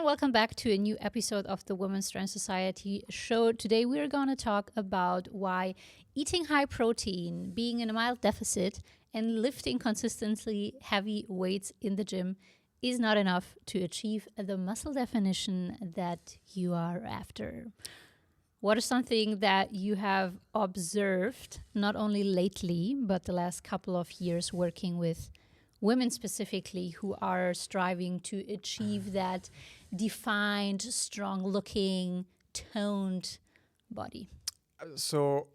welcome back to a new episode of the Women's Strength Society show. Today we are going to talk about why eating high protein, being in a mild deficit, and lifting consistently heavy weights in the gym is not enough to achieve the muscle definition that you are after. What is something that you have observed, not only lately, but the last couple of years working with women specifically who are striving to achieve that defined, strong looking, toned body? So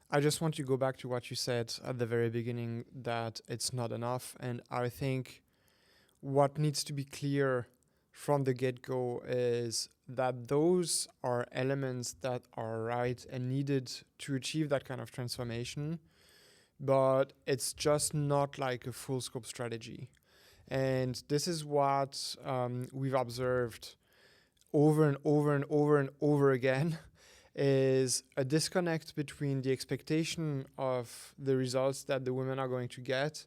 I just want to go back to what you said at the very beginning, that it's not enough. And I think what needs to be clear from the get-go is that those are elements that are right and needed to achieve that kind of transformation, but it's just not like a full scope strategy. And this is what we've observed over and over and over and over again is a disconnect between the expectation of the results that the women are going to get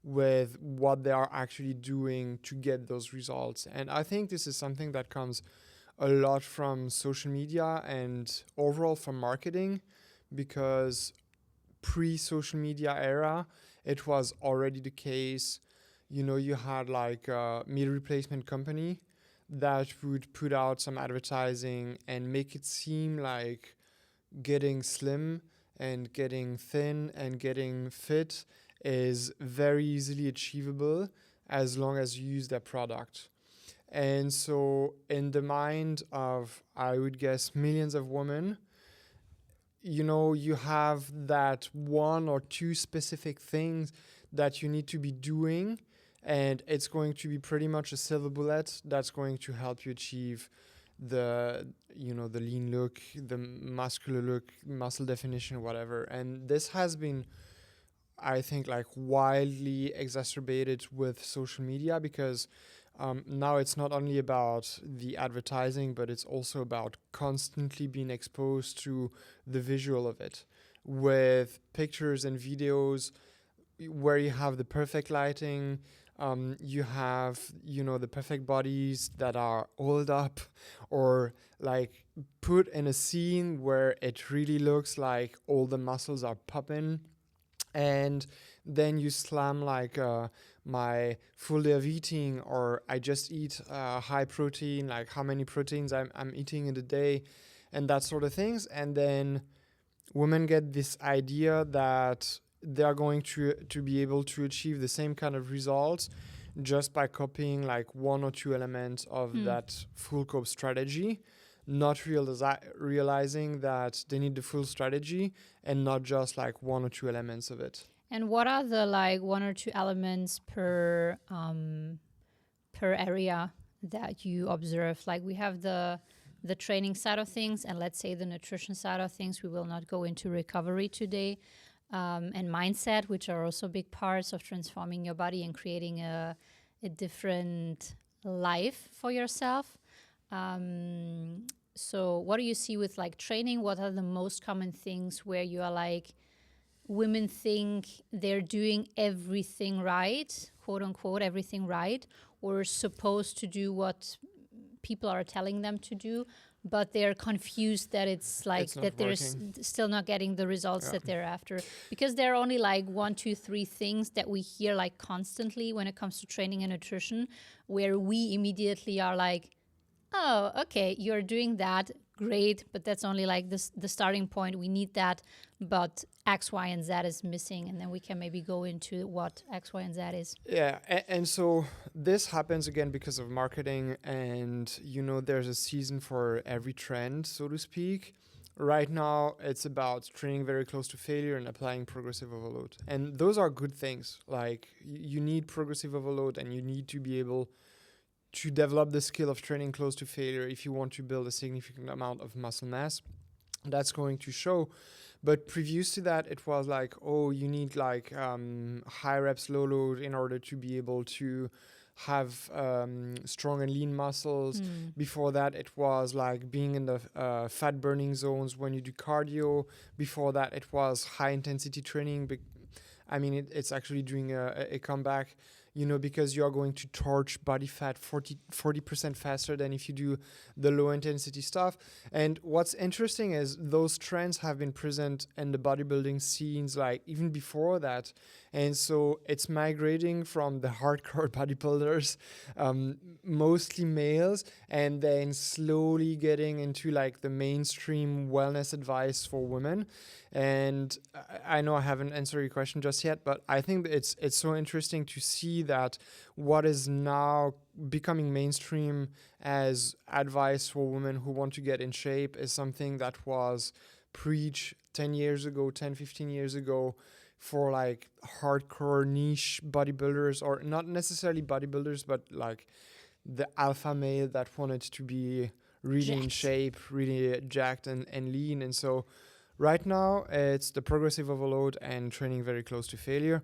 with what they are actually doing to get those results. And I think this is something that comes a lot from social media and overall from marketing, because pre-social media era, it was already the case. You know, you had like a meal replacement company that would put out some advertising and make it seem like getting slim and getting thin and getting fit is very easily achievable as long as you use their product. And so in the mind of, I would guess, millions of women, you know, you have that one or two specific things that you need to be doing, and it's going to be pretty much a silver bullet that's going to help you achieve the, you know, the lean look, the muscular look, muscle definition, whatever. And this has been, I think, like wildly exacerbated with social media, because now it's not only about the advertising, but it's also about constantly being exposed to the visual of it with pictures and videos where you have the perfect lighting. You have, you know, the perfect bodies that are oiled up or like put in a scene where it really looks like all the muscles are popping. And then you slam like my full day of eating, or I just eat high protein, like how many proteins I'm eating in a day and that sort of things. And then women get this idea that they are going to be able to achieve the same kind of results just by copying like one or two elements of that full scope strategy, not realizing that they need the full strategy and not just like one or two elements of it. And what are the like one or two elements per area that you observe? Like we have the training side of things, and let's say the nutrition side of things. We will not go into recovery today, and mindset, which are also big parts of transforming your body and creating a different life for yourself. So what do you see with like training? What are the most common things where you are like, women think they're doing everything right, quote unquote, everything right, or supposed to do what people are telling them to do, but they're confused that it's like It's not that they're working. still not getting the results that they're after, because there are only like 1, 2, 3 things that we hear like constantly when it comes to training and nutrition, where we immediately are like, oh, okay, you're doing that, great, but that's only like the starting point. We need that, but X, Y, and Z is missing, and then we can maybe go into what X, Y, and Z is. Yeah, and so this happens again because of marketing, and you know, there's a season for every trend, so to speak. Right now, it's about training very close to failure and applying progressive overload. And those are good things. Like, you need progressive overload, and you need to be able to develop the skill of training close to failure if you want to build a significant amount of muscle mass. That's going to show. But previous to that, it was like, oh, you need like high reps, low load in order to be able to have strong and lean muscles. Before that, it was like being in the fat burning zones when you do cardio. Before that, it was high intensity training. I mean, it's actually doing a comeback. because you are going to torch body fat 40% faster than if you do the low intensity stuff. And what's interesting is those trends have been present in the bodybuilding scenes like even before that. And so it's migrating from the hardcore bodybuilders, mostly males, and then slowly getting into like the mainstream wellness advice for women. And I know I haven't answered your question just yet, but I think it's so interesting to see that what is now becoming mainstream as advice for women who want to get in shape is something that was preached 10 years ago, 10, 15 years ago for like hardcore niche bodybuilders, or not necessarily bodybuilders, but like the alpha male that wanted to be really in shape, really jacked and lean. And so right now, it's the progressive overload and training very close to failure.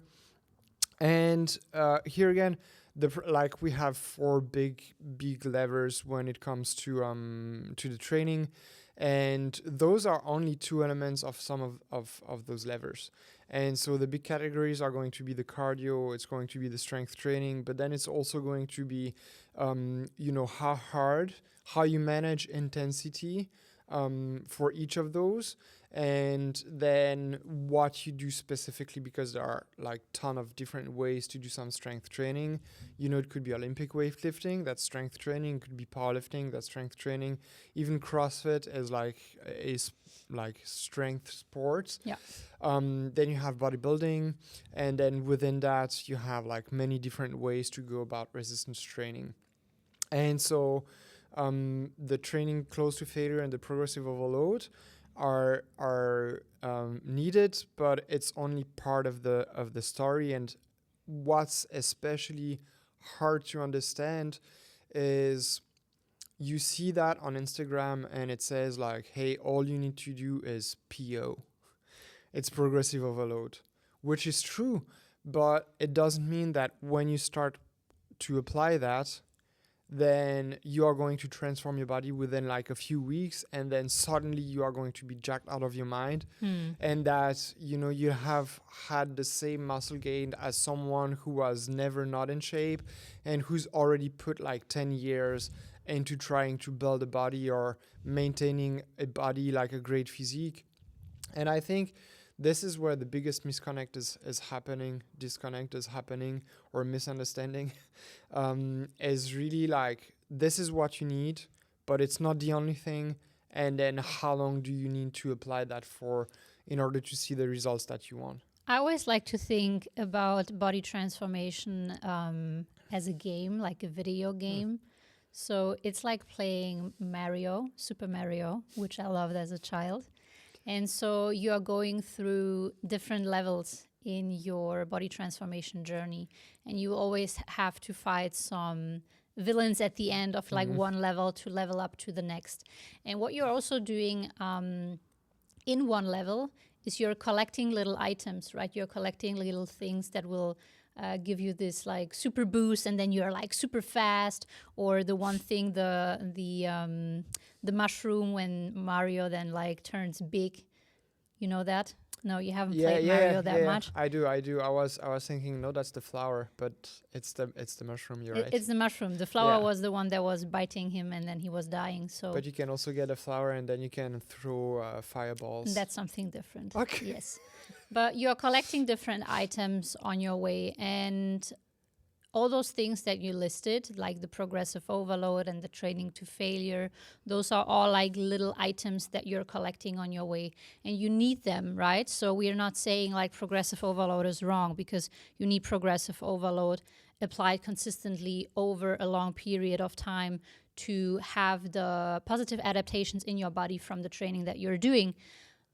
And here again, we have four big levers when it comes to the training, and those are only two elements of some of those levers. And so the big categories are going to be the cardio, it's going to be the strength training, but then it's also going to be, how you manage intensity for each of those, and then what you do specifically, because there are like ton of different ways to do some strength training. It could be Olympic weightlifting, that's strength training. It could be powerlifting, that's strength training. Even CrossFit is like strength sports. Yeah. Then you have bodybuilding, and then within that you have like many different ways to go about resistance training. And so the training close to failure and the progressive overload are needed, but it's only part of the story. And what's especially hard to understand is you see that on Instagram and it says like, hey, all you need to do is PO. It's progressive overload, which is true, but it doesn't mean that when you start to apply that, then you are going to transform your body within like a few weeks, and then suddenly you are going to be jacked out of your mind. And that, you have had the same muscle gain as someone who was never not in shape and who's already put like 10 years into trying to build a body or maintaining a body like a great physique. And I think this is where the biggest disconnect is happening, or misunderstanding, is really like, this is what you need, but it's not the only thing. And then how long do you need to apply that for in order to see the results that you want? I always like to think about body transformation as a game, like a video game. So it's like playing Super Mario, which I loved as a child. And so you are going through different levels in your body transformation journey. And you always have to fight some villains at the end of like one level to level up to the next. And what you're also doing in one level is you're collecting little items, right? You're collecting little things that will give you this like super boost, and then you're like super fast. Or the one thing, the mushroom when Mario then like turns big. You know that? No, you haven't played Mario that much. I do. I was thinking, no, that's the flower, but it's the mushroom. You're right. It's the mushroom. The flower was the one that was biting him, and then he was dying. So. But you can also get a flower, and then you can throw fireballs. That's something different. Okay. Yes, but you're collecting different items on your way, and all those things that you listed, like the progressive overload and the training to failure, those are all like little items that you're collecting on your way, and you need them, right? So we're not saying like progressive overload is wrong, because you need progressive overload applied consistently over a long period of time to have the positive adaptations in your body from the training that you're doing.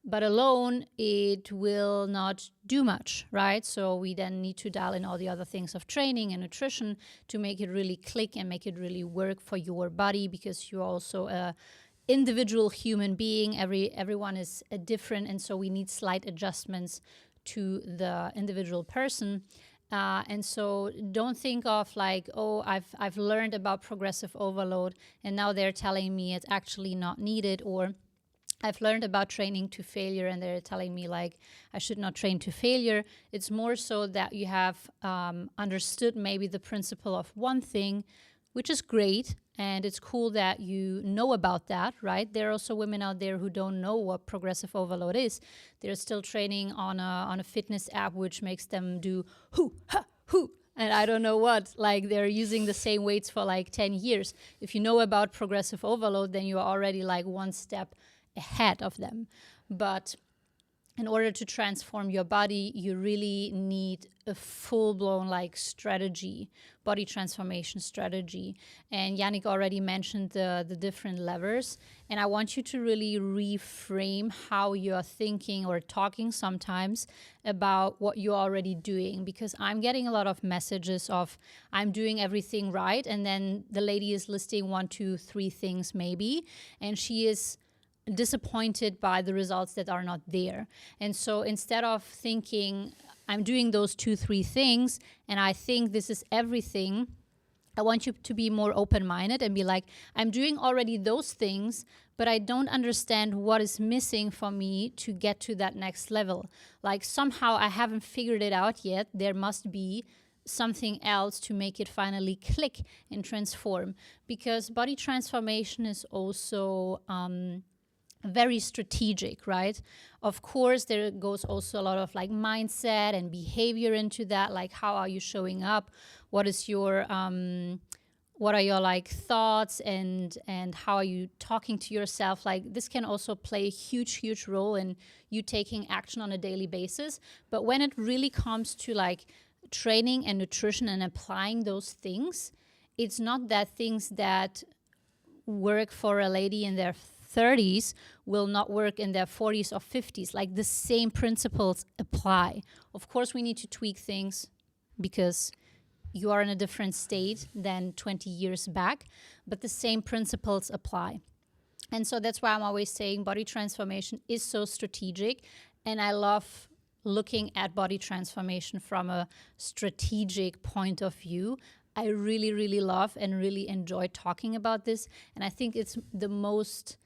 But alone, it will not do much, right? So we then need to dial in all the other things of training and nutrition to make it really click and make it really work for your body, because you're also a individual human being. Everyone is different, and so we need slight adjustments to the individual person. And so don't think of like, oh, I've learned about progressive overload, and now they're telling me it's actually not needed, or I've learned about training to failure, and they're telling me like I should not train to failure. It's more so that you have understood maybe the principle of one thing, which is great. And it's cool that you know about that, right? There are also women out there who don't know what progressive overload is. They're still training on a fitness app, which makes them do hoo, ha, hoo, and I don't know what. Like they're using the same weights for like 10 years. If you know about progressive overload, then you're already like one step ahead of them. But in order to transform your body, you really need a full-blown like strategy, body transformation strategy. And Yannick already mentioned the different levers. And I want you to really reframe how you're thinking or talking sometimes about what you're already doing. Because I'm getting a lot of messages of I'm doing everything right. And then the lady is listing 1, 2, 3 things maybe. And she is disappointed by the results that are not there. And so instead of thinking I'm doing those 2, 3 things and I think this is everything, I want you to be more open-minded and be like, I'm doing already those things, but I don't understand what is missing for me to get to that next level. Like somehow I haven't figured it out yet. There must be something else to make it finally click and transform, because body transformation is also very strategic, right? Of course, there goes also a lot of like mindset and behavior into that. Like, how are you showing up? What is your, what are your like thoughts and how are you talking to yourself? Like, this can also play a huge role in you taking action on a daily basis. But when it really comes to like training and nutrition and applying those things, it's not that things that work for a lady in their 30s will not work in their 40s or 50s. Like the same principles apply. Of course, we need to tweak things because you are in a different state than 20 years back, but the same principles apply. And so that's why I'm always saying body transformation is so strategic. And I love looking at body transformation from a strategic point of view. I really love and really enjoy talking about this. And I think it's the most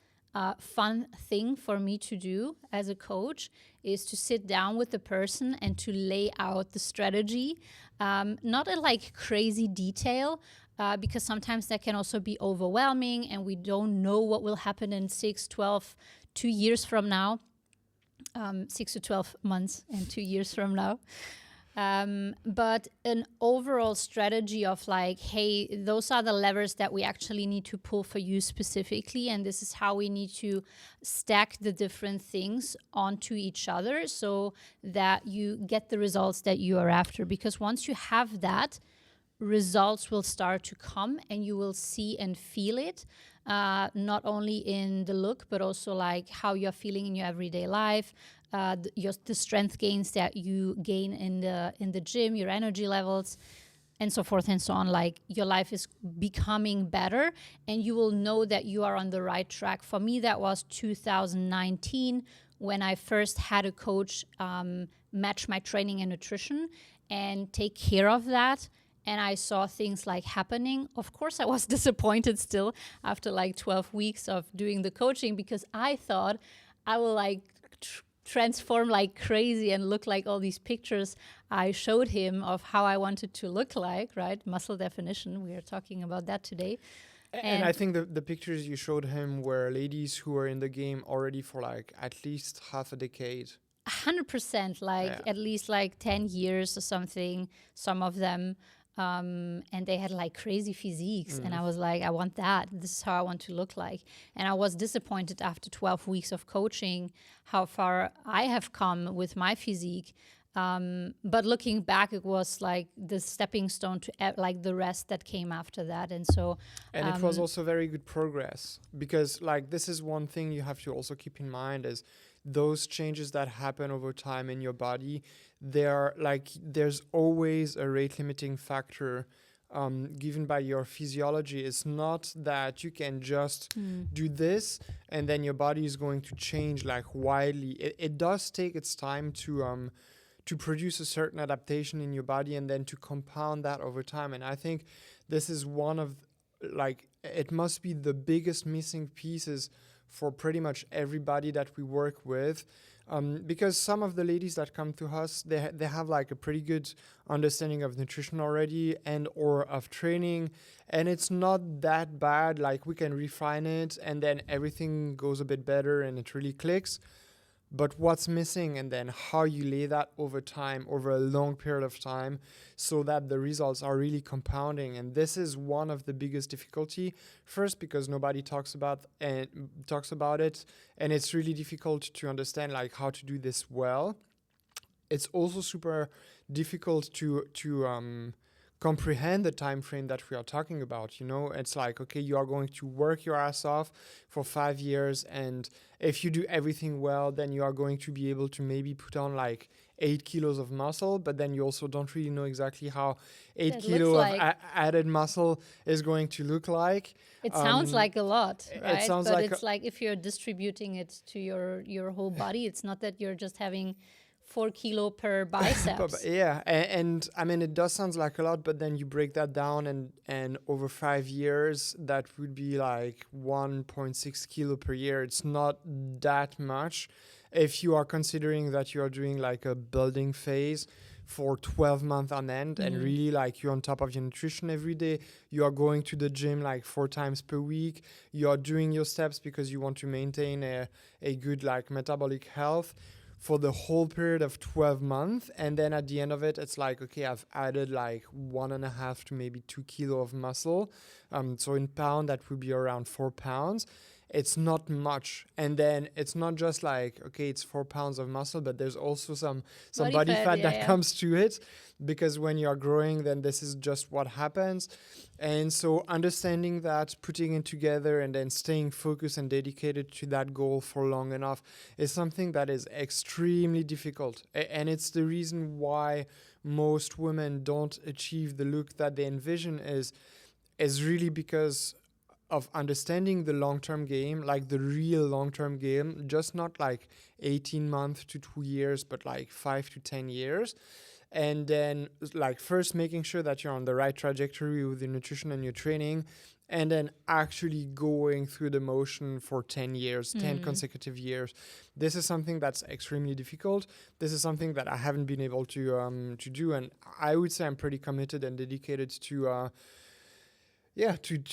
fun thing for me to do as a coach is to sit down with the person and to lay out the strategy, not in like crazy detail, because sometimes that can also be overwhelming and we don't know what will happen in 6, 12, 2 years from now, 6 to 12 months and 2 years from now. But an overall strategy of like, hey, those are the levers that we actually need to pull for you specifically. And this is how we need to stack the different things onto each other so that you get the results that you are after. Because once you have that, results will start to come and you will see and feel it. Not only in the look, but also like how you're feeling in your everyday life, the strength gains that you gain in the gym, your energy levels, and so forth and so on. Like your life is becoming better and you will know that you are on the right track. For me, that was 2019 when I first had a coach match my training and nutrition and take care of that. And I saw things like happening. Of course, I was disappointed still after like 12 weeks of doing the coaching because I thought I will like transform like crazy and look like all these pictures I showed him of how I wanted to look like, right? Muscle definition. We are talking about that today. And I think the pictures you showed him were ladies who were in the game already for like at least half a decade. 100%, like at least like 10 years or something, some of them. And they had like crazy physiques. And I was like, I want that. This is how I want to look like. And I was disappointed after 12 weeks of coaching how far I have come with my physique. But looking back, it was like the stepping stone to like the rest that came after that. And so... And it was also very good progress because like this is one thing you have to also keep in mind is those changes that happen over time in your body, there's always a rate limiting factor given by your physiology. It's not that you can just do this and then your body is going to change like wildly. It does take its time to produce a certain adaptation in your body and then to compound that over time. And I think this is one of like, it must be the biggest missing pieces for pretty much everybody that we work with. Because some of the ladies that come to us, they have like a pretty good understanding of nutrition already and or of training, and it's not that bad. Like we can refine it and then everything goes a bit better and it really clicks. But what's missing, and then how you lay that over time, over a long period of time, so that the results are really compounding. And this is one of the biggest difficulty. First, because nobody talks about it, and it's really difficult to understand like how to do this well. It's also super difficult to comprehend the time frame that we are talking about. It's like, okay, you are going to work your ass off for 5 years, and if you do everything well, then you are going to be able to maybe put on like 8 kilos of muscle, but then you also don't really know exactly how 8 kilo of added muscle is going to look like. It sounds like a lot, right? It sounds but like it's like if you're distributing it to your whole body, it's not that you're just having 4 kilo per biceps. Yeah, and I mean, it does sound like a lot, but then you break that down, and over 5 years, that would be like 1.6 kilo per year. It's not that much if you are considering that you are doing like a building phase for 12 months on end, and really like you're on top of your nutrition every day. You are going to the gym like 4 times per week. You are doing your steps because you want to maintain a good like metabolic health for the whole period of 12 months. And then at the end of it, it's like, okay, I've added like 1.5 to maybe 2 kilo of muscle. So in pound, that would be around 4 pounds. It's not much. And then it's not just like, okay, it's 4 pounds of muscle, but there's also some body fat that comes to it, because when you're growing, then this is just what happens. And so understanding that, putting it together, and then staying focused and dedicated to that goal for long enough is something that is extremely difficult. And it's the reason why most women don't achieve the look that they envision, is really because of understanding the long-term game, like the real long-term game, just not like 18 months to 2 years, but like 5 to 10 years. And then like first making sure that you're on the right trajectory with your nutrition and your training, and then actually going through the motion for 10 years, 10 consecutive years. This is something that's extremely difficult. This is something that I haven't been able to do. And I would say I'm pretty committed and dedicated to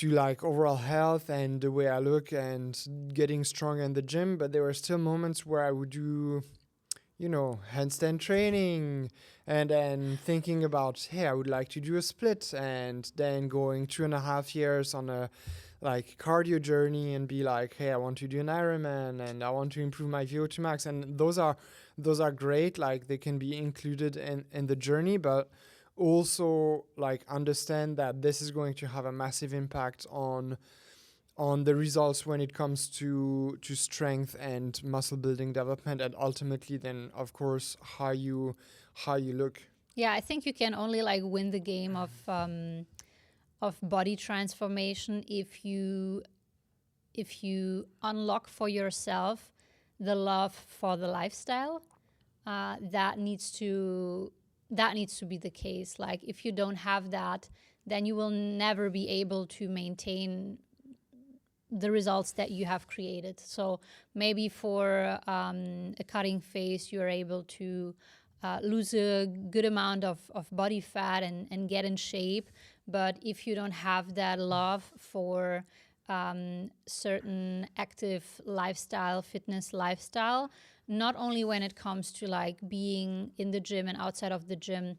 like overall health and the way I look and getting stronger in the gym. But there were still moments where I would do, handstand training, and then thinking about, hey, I would like to do a split, and then going 2.5 years on a like cardio journey and be like, hey, I want to do an Ironman and I want to improve my VO2 max. And those are great. Like they can be included in the journey, but also like understand that this is going to have a massive impact on the results when it comes to strength and muscle building development, and ultimately then of course how you look. Yeah, I think you can only like win the game of body transformation if you unlock for yourself the love for the lifestyle. That needs to be the case. Like if you don't have that, then you will never be able to maintain the results that you have created. So maybe for a cutting phase, you're able to lose a good amount of body fat and get in shape. But if you don't have that love for certain active lifestyle, fitness lifestyle, not only when it comes to like being in the gym and outside of the gym,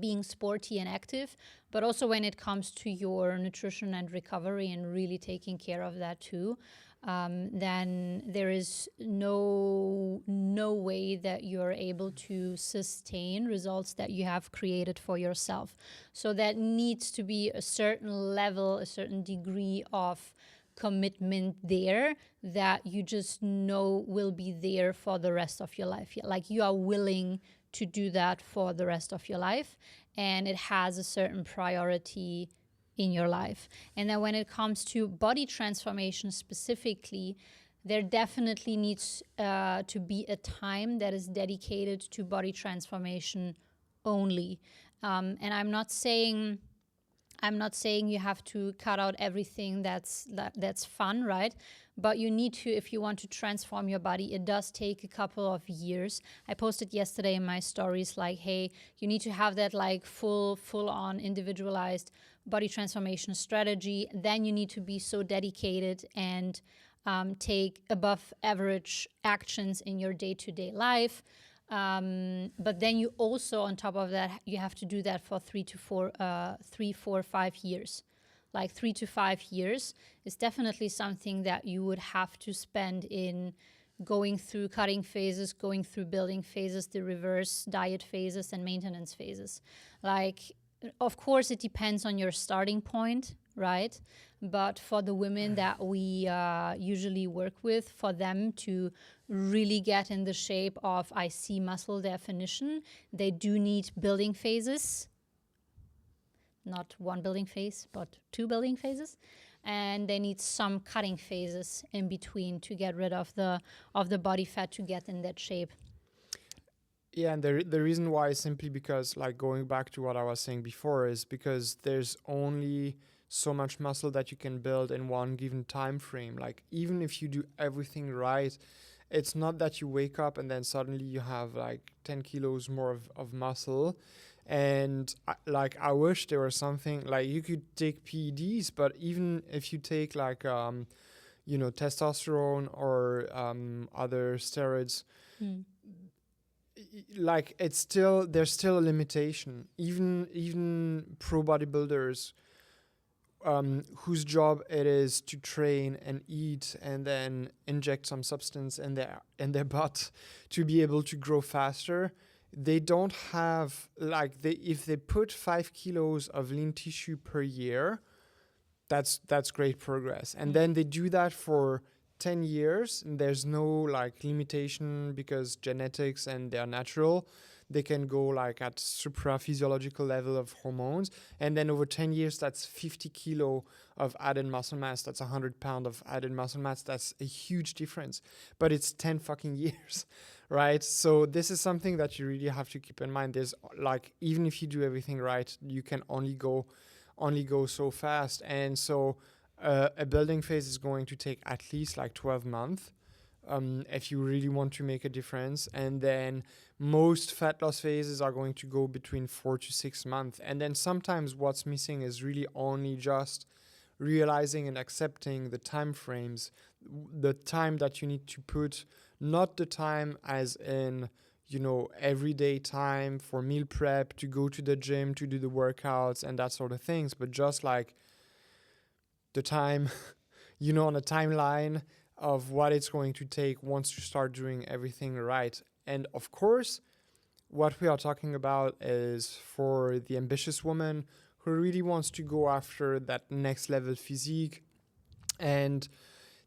being sporty and active, but also when it comes to your nutrition and recovery and really taking care of that too, then there is no way that you're able to sustain results that you have created for yourself. So that needs to be a certain level, a certain degree of commitment there that you just know will be there for the rest of your life. Like you are willing to do that for the rest of your life, and it has a certain priority in your life. And then when it comes to body transformation specifically, there definitely needs to be a time that is dedicated to body transformation only. And I'm not saying I'm not saying you have to cut out everything that's fun, right? But you need to, if you want to transform your body, it does take a couple of years. I posted yesterday in my stories like, hey, you need to have that like full on individualized body transformation strategy. Then you need to be so dedicated and take above average actions in your day-to-day life. But then you also, on top of that, you have to do that for 3, 4, 5 years. Like 3 to 5 years is definitely something that you would have to spend in going through cutting phases, going through building phases, the reverse diet phases and maintenance phases. Like, of course, it depends on your starting point, right? But for the women that we usually work with, for them to really get in the shape of IC muscle definition, they do need building phases. Not one building phase, but 2 building phases. And they need some cutting phases in between to get rid of the body fat to get in that shape. Yeah, and the reason why is simply because, like, going back to what I was saying before, is because there's only so much muscle that you can build in one given time frame. Like, even if you do everything right, it's not that you wake up and then suddenly you have like 10 kilos more of muscle. And I wish there was something like you could take PEDs, but even if you take like testosterone or other steroids, like it's still, there's still a limitation. Even pro bodybuilders whose job it is to train and eat and then inject some substance in their butt to be able to grow faster, they don't have, like, if they put 5 kilos of lean tissue per year, that's great progress. And then they do that for 10 years and there's no like limitation because genetics and they're natural. They can go like at supra physiological level of hormones. And then over 10 years, that's 50 kilo of added muscle mass. That's 100 pounds of added muscle mass. That's a huge difference, but it's 10 fucking years, right? So this is something that you really have to keep in mind. There's like, even if you do everything right, you can only go so fast. And so a building phase is going to take at least like 12 months. If you really want to make a difference. And then most fat loss phases are going to go between 4 to 6 months. And then sometimes what's missing is really only just realizing and accepting the time frames, the time that you need to put, not the time as in, everyday time for meal prep, to go to the gym, to do the workouts and that sort of things, but just like the time, on a timeline of what it's going to take once you start doing everything right. And of course, what we are talking about is for the ambitious woman who really wants to go after that next level physique, and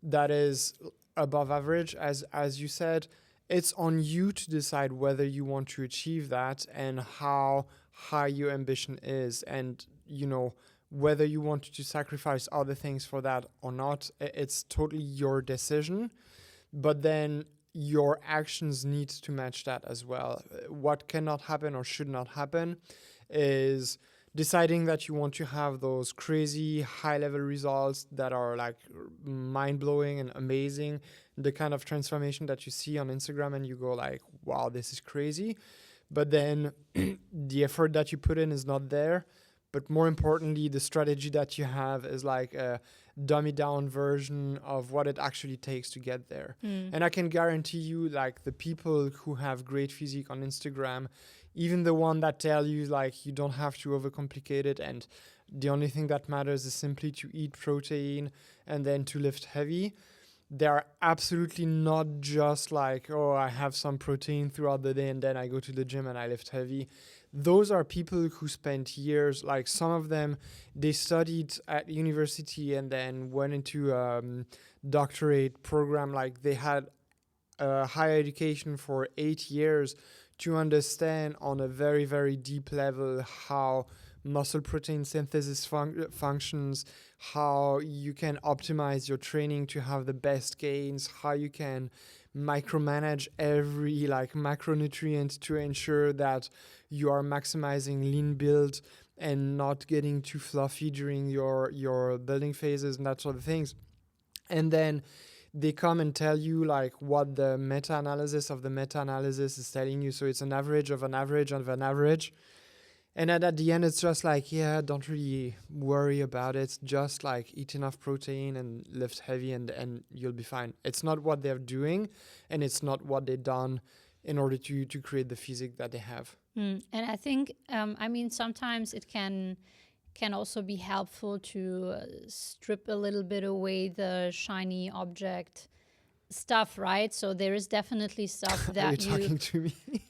that is above average, as you said. It's on you to decide whether you want to achieve that and how high your ambition is, and whether you want to sacrifice other things for that or not. It's totally your decision, but then your actions need to match that as well. What cannot happen or should not happen is deciding that you want to have those crazy high level results that are like mind blowing and amazing, the kind of transformation that you see on Instagram and you go like, wow, this is crazy. But then the effort that you put in is not there. But more importantly, the strategy that you have is like a dummy down version of what it actually takes to get there. And I can guarantee you, like, the people who have great physique on Instagram, even the one that tell you like you don't have to overcomplicate it and the only thing that matters is simply to eat protein and then to lift heavy, they are absolutely not just like, oh, I have some protein throughout the day and then I go to the gym and I lift heavy. Those are people who spent years, like some of them, they studied at university and then went into doctorate program. Like they had higher education for 8 years to understand on a very, very deep level how muscle protein synthesis functions, how you can optimize your training to have the best gains, how you can micromanage every like macronutrient to ensure that you are maximizing lean build and not getting too fluffy during your building phases and that sort of things. And then they come and tell you like what the meta-analysis of the meta-analysis is telling you. So it's an average of an average of an average. And then at the end, it's just like, yeah, don't really worry about it. Just like eat enough protein and lift heavy and you'll be fine. It's not what they're doing, and it's not what they've done in order to create the physique that they have. And I think, sometimes it can also be helpful to strip a little bit away the shiny object stuff, right? So there is definitely stuff that Are you talking to me?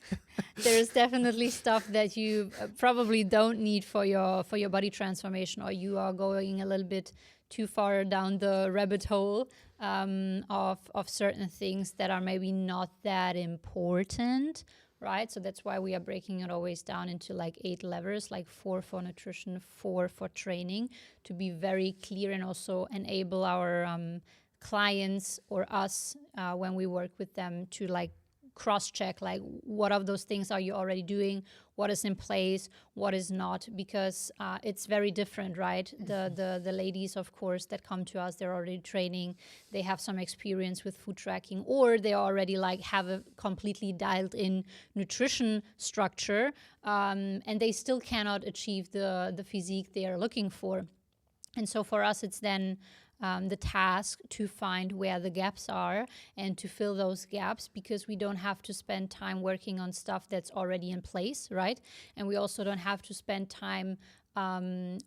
there is definitely stuff that you probably don't need for your body transformation, or you are going a little bit too far down the rabbit hole of certain things that are maybe not that important, right? So that's why we are breaking it always down into like 8 levers, like 4 for nutrition, 4 for training, to be very clear and also enable our clients or us when we work with them to like cross-check, like what of those things are you already doing, what is in place, what is not, because it's very different, right? The ladies, of course, that come to us, they're already training, they have some experience with food tracking, or they already like have a completely dialed in nutrition structure, and they still cannot achieve the physique they are looking for. And so for us, it's then the task to find where the gaps are and to fill those gaps, because we don't have to spend time working on stuff that's already in place, right? And we also don't have to spend time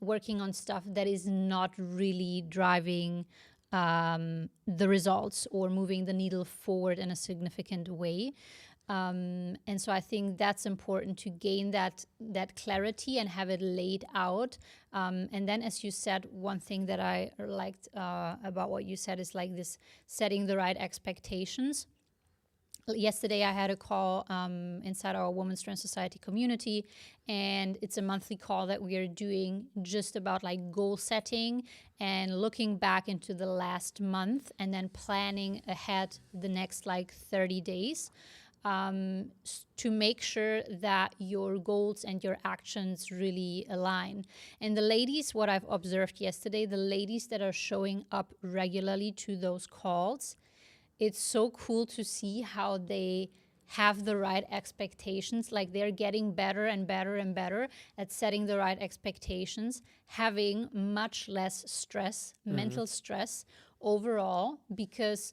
working on stuff that is not really driving the results or moving the needle forward in a significant way. And so I think that's important to gain that clarity and have it laid out. And then, as you said, one thing that I liked about what you said is like this setting the right expectations. Yesterday, I had a call inside our Women's Strength Society community, and it's a monthly call that we are doing just about like goal setting and looking back into the last month and then planning ahead the next like 30 days. To make sure that your goals and your actions really align. And the ladies, what I've observed yesterday, the ladies that are showing up regularly to those calls, it's so cool to see how they have the right expectations, like they're getting better and better and better at setting the right expectations, having much less stress, mental stress overall, because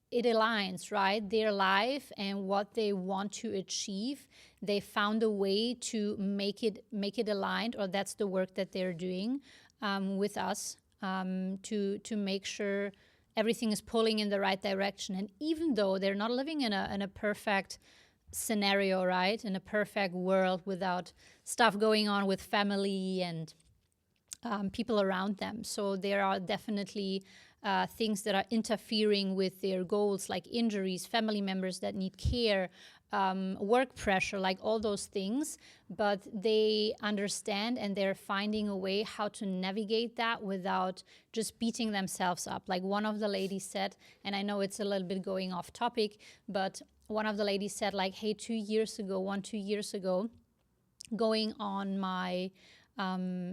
it aligns, right? Their life and what they want to achieve, they found a way to make it aligned, or that's the work that they're doing with us to make sure everything is pulling in the right direction. And even though they're not living in a perfect scenario, right, in a perfect world without stuff going on with family and people around them, so there are definitely things that are interfering with their goals, like injuries, family members that need care, work pressure, like all those things. But they understand and they're finding a way how to navigate that without just beating themselves up. Like one of the ladies said, and I know it's a little bit going off topic, but one of the ladies said like, hey, 2 years ago, going on my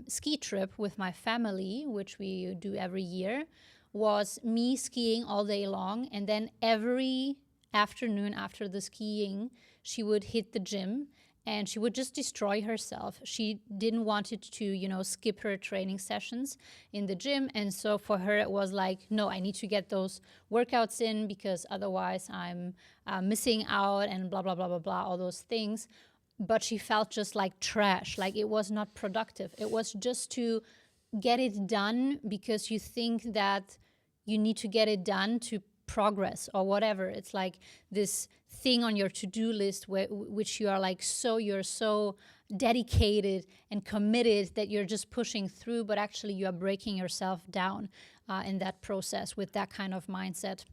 ski trip with my family, which we do every year, was me skiing all day long, and then every afternoon after the skiing, she would hit the gym and she would just destroy herself. She didn't want it to, skip her training sessions in the gym. And so for her, it was like, no, I need to get those workouts in because otherwise I'm missing out and blah, blah, blah, blah, blah, all those things. But she felt just like trash, like it was not productive. It was just to get it done because you think that you need to get it done to progress or whatever. It's like this thing on your to-do list which you are like you're so dedicated and committed that you're just pushing through, but actually you are breaking yourself down in that process with that kind of mindset.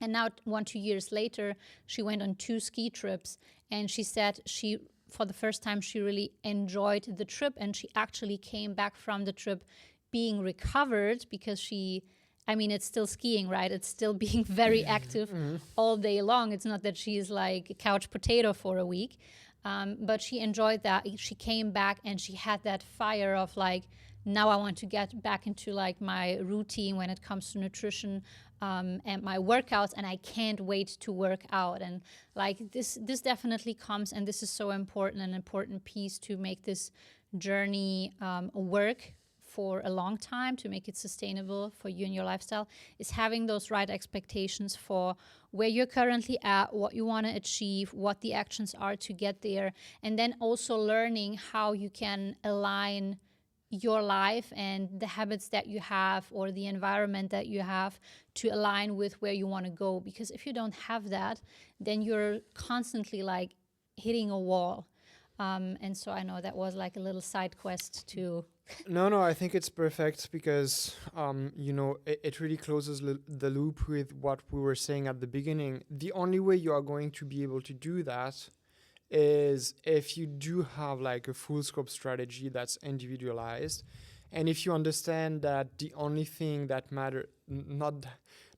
And now 1-2 years later, she went on 2 ski trips, and she said for the first time, she really enjoyed the trip, and she actually came back from the trip being recovered because it's still skiing, right? It's still being very active all day long. It's not that she's like a couch potato for a week. But she enjoyed that. She came back and she had that fire of like, now I want to get back into like my routine when it comes to nutrition, and my workouts, and I can't wait to work out. And like this definitely comes, and this is so important, an important piece to make this journey work for a long time, to make it sustainable for you and your lifestyle, is having those right expectations for where you're currently at, what you want to achieve, what the actions are to get there, and then also learning how you can align your life and the habits that you have or the environment that you have to align with where you want to go. Because if you don't have that, then you're constantly like hitting a wall. And so I know that was like a little side quest to. No, I think it's perfect because, it really closes the loop with what we were saying at the beginning. The only way you are going to be able to do that is if you do have like a full scope strategy that's individualized, and if you understand that the only thing that matters, not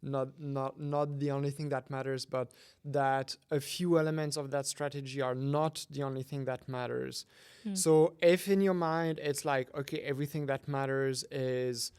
the only thing that matters, but that a few elements of that strategy are not the only thing that matters. So if in your mind it's like, okay, everything that matters is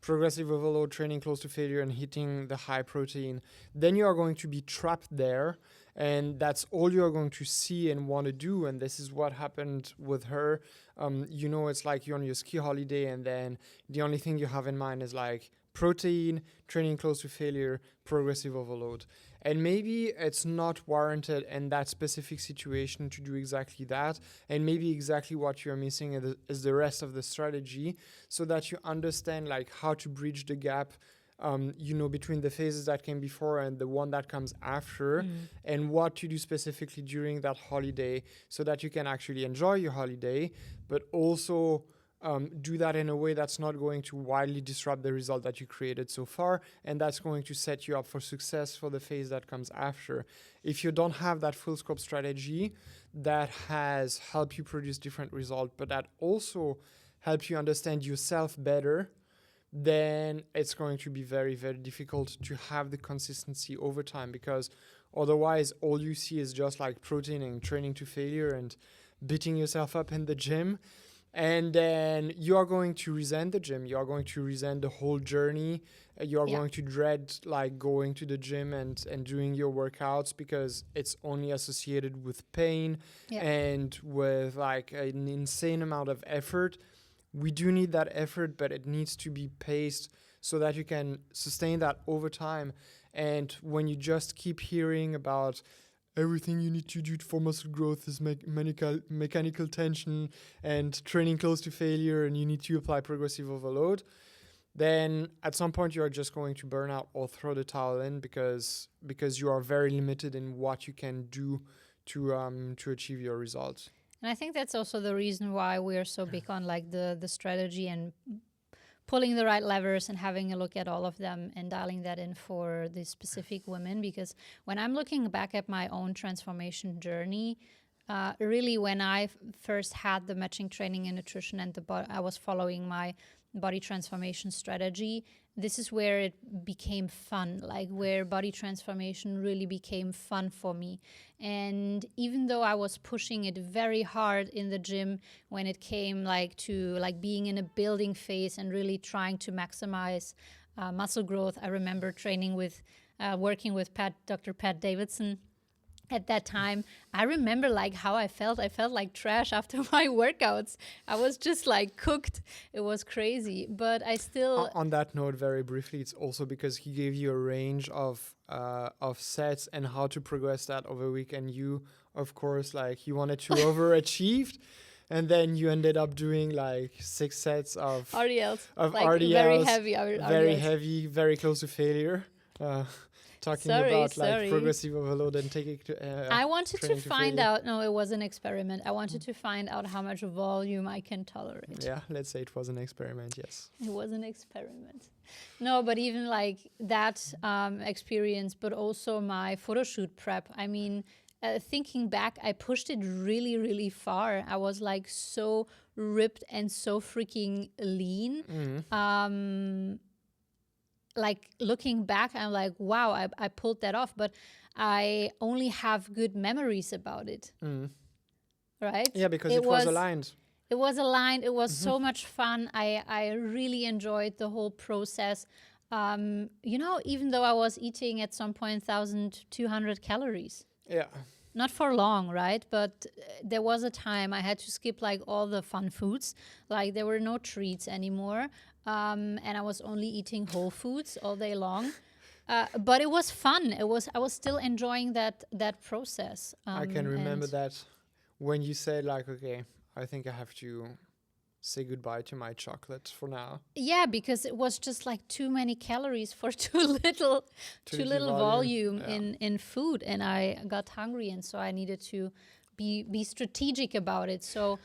progressive overload, training close to failure, and hitting the high protein, then you are going to be trapped there, and that's all you're going to see and want to do. And this is what happened with her. It's like you're on your ski holiday, and then the only thing you have in mind is like protein, training close to failure, progressive overload. And maybe it's not warranted in that specific situation to do exactly that. And maybe exactly what you're missing is the rest of the strategy, so that you understand like how to bridge the gap, between the phases that came before and the one that comes after, and what to do specifically during that holiday so that you can actually enjoy your holiday, but also do that in a way that's not going to wildly disrupt the result that you created so far, and that's going to set you up for success for the phase that comes after. If you don't have that full scope strategy that has helped you produce different results, but that also helps you understand yourself better, then it's going to be very, very difficult to have the consistency over time, because otherwise all you see is just like protein and training to failure and beating yourself up in the gym. And then you are going to resent the gym. You are going to resent the whole journey. You are going to dread like going to the gym and doing your workouts, because it's only associated with pain and with like an insane amount of effort. We do need that effort, but it needs to be paced so that you can sustain that over time. And when you just keep hearing about everything you need to do for muscle growth is mechanical tension and training close to failure, and you need to apply progressive overload, then at some point you are just going to burn out or throw the towel in, because you are very limited in what you can do to achieve your results. And I think that's also the reason why we're so big on like the strategy and pulling the right levers and having a look at all of them and dialing that in for the specific women. Because when I'm looking back at my own transformation journey, really when I first had the matching training and nutrition and I was following my body transformation strategy, this is where it became fun, like where body transformation really became fun for me. And even though I was pushing it very hard in the gym when it came like to like being in a building phase and really trying to maximize muscle growth, I remember training with working with Dr. Pat Davidson. At that time, I remember like how I felt. I felt like trash after my workouts. I was just like cooked. It was crazy, but I still. On that note, very briefly, it's also because he gave you a range of sets and how to progress that over a week, and you, of course, like you wanted to overachieve, and then you ended up doing like 6 sets of RDLs, of like RDLs, very heavy, RDLs. very heavy, very close to failure. Talking about like progressive overload and taking I wanted to find out. No, it was an experiment. I wanted to find out how much volume I can tolerate. Yeah, let's say it was an experiment. Yes, it was an experiment. No, but even like that experience, but also my photo shoot prep. I mean, thinking back, I pushed it really, really far. I was like so ripped and so freaking lean. Like looking back, I'm like, wow, I pulled that off, but I only have good memories about it. right? Yeah, because it was aligned. It was aligned. It was so much fun. I really enjoyed the whole process. Even though I was eating at some point 1,200 calories. Yeah. Not for long, right? But there was a time I had to skip like all the fun foods. Like there were no treats anymore. And I was only eating whole foods all day long. But it was fun. I was still enjoying that process. I can remember that when you said like, okay, I think I have to say goodbye to my chocolate for now. Yeah, because it was just like too many calories for too little volume in food, and I got hungry, and so I needed to be strategic about it. So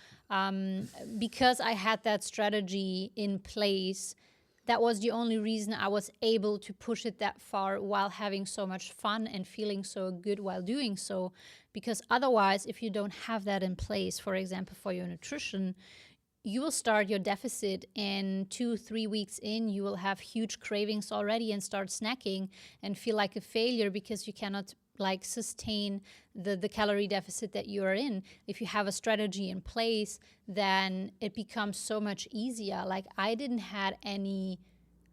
because I had that strategy in place, that was the only reason I was able to push it that far while having so much fun and feeling so good while doing so. Because otherwise, if you don't have that in place, for example, for your nutrition, you will start your deficit, and 2-3 weeks in, you will have huge cravings already and start snacking and feel like a failure because you cannot like sustain the calorie deficit that you are in. If you have a strategy in place, then it becomes so much easier. Like I didn't had any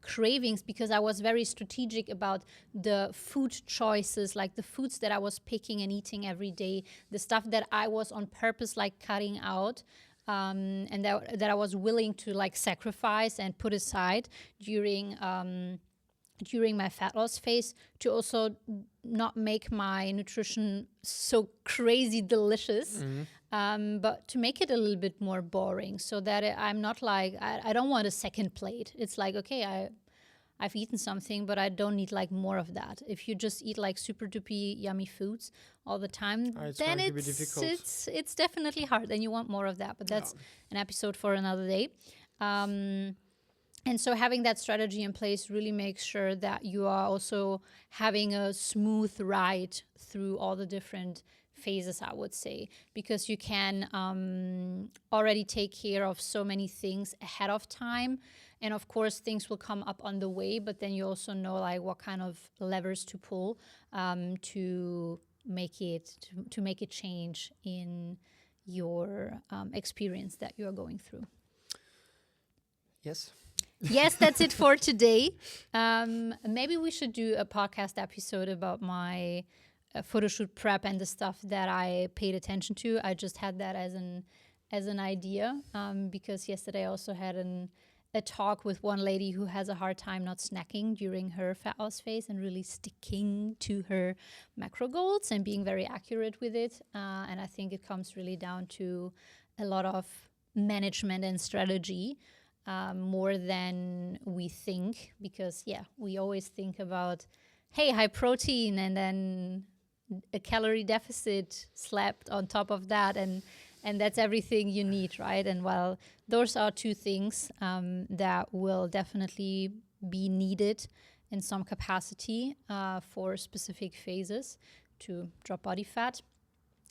cravings because I was very strategic about the food choices, like the foods that I was picking and eating every day, the stuff that I was on purpose like cutting out. And that I was willing to like sacrifice and put aside during my fat loss phase to also not make my nutrition so crazy delicious, but to make it a little bit more boring so that I'm not like, I don't want a second plate. It's like, okay, I've eaten something, but I don't need like more of that. If you just eat like super duper yummy foods all the time, then it's definitely hard and you want more of that. But that's an episode for another day. And so having that strategy in place really makes sure that you are also having a smooth ride through all the different phases, I would say, because you can already take care of so many things ahead of time. And of course, things will come up on the way, but then you also know like what kind of levers to pull to make it change in your experience that you are going through. Yes. Yes, that's it for today. Maybe we should do a podcast episode about my photo shoot prep and the stuff that I paid attention to. I just had that as an idea because yesterday I also had a talk with one lady who has a hard time not snacking during her fat loss phase and really sticking to her macro goals and being very accurate with it. And I think it comes really down to a lot of management and strategy. More than we think, because we always think about, hey, high protein and then a calorie deficit slapped on top of that, and that's everything you need, right? And while those are two things that will definitely be needed in some capacity for specific phases to drop body fat,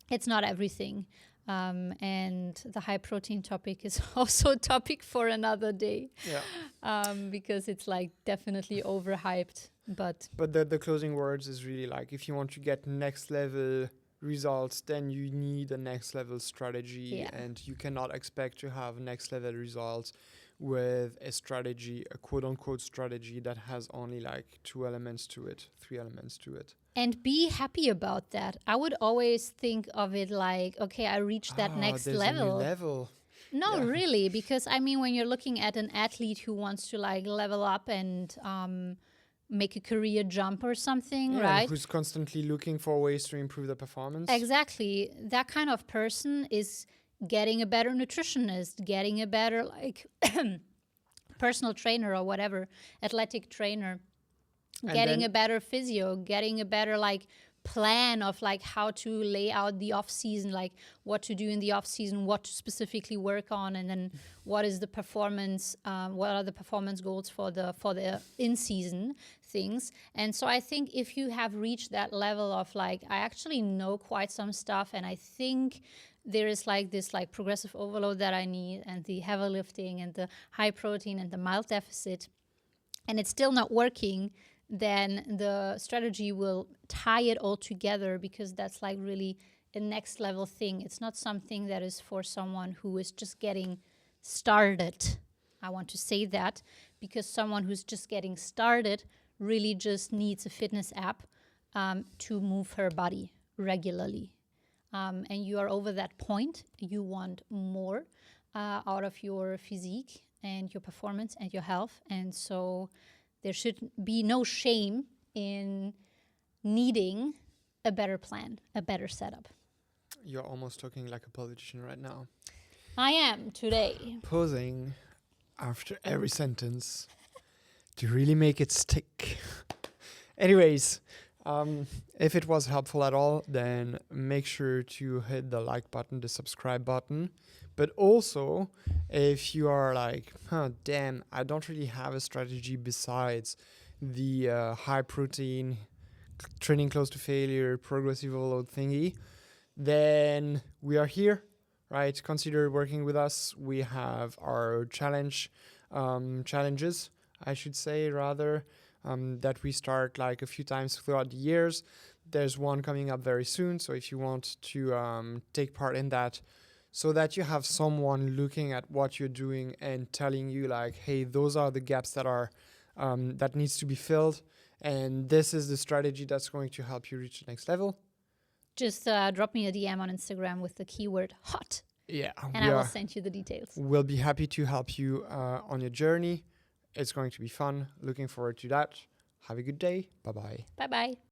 it's not everything. And the high protein topic is also a topic for another day. Because it's like definitely overhyped. But the closing words is really like, if you want to get next level results, then you need a next level strategy, and you cannot expect to have next level results with a strategy, a quote unquote strategy that has only like 3 elements to it. And be happy about that. I would always think of it like, okay, I reached that next level. A new level. No, really, because I mean, when you're looking at an athlete who wants to like level up and make a career jump or something, right? Who's constantly looking for ways to improve their performance. Exactly. That kind of person is getting a better nutritionist, getting a better like personal trainer or whatever, athletic trainer, and getting a better physio, getting a better like plan of like how to lay out the off season, like what to do in the off season, what to specifically work on, and then what is the performance, what are the performance goals for the in season things. And so I think if you have reached that level of like, I actually know quite some stuff, and I think there is like this like progressive overload that I need, and the heavy lifting and the high protein and the mild deficit, and it's still not working, then the strategy will tie it all together, because that's like really a next level thing. It's not something that is for someone who is just getting started. I want to say that because someone who's just getting started really just needs a fitness app to move her body regularly. And you are over that point. You want more out of your physique and your performance and your health. And so there should be no shame in needing a better plan, a better setup. You're almost talking like a politician right now. I am today. Pausing after every sentence to really make it stick. Anyways, if it was helpful at all, then make sure to hit the like button, the subscribe button. But also, if you are like, damn, I don't really have a strategy besides the high protein, training close to failure, progressive overload thingy, then we are here, right? Consider working with us. We have our challenges, I should say, rather, that we start like a few times throughout the years. There's one coming up very soon. So if you want to take part in that, so that you have someone looking at what you're doing and telling you like, hey, those are the gaps that are that needs to be filled. And this is the strategy that's going to help you reach the next level. Just drop me a DM on Instagram with the keyword hot. Yeah. And I will send you the details. We'll be happy to help you on your journey. It's going to be fun. Looking forward to that. Have a good day. Bye-bye. Bye-bye.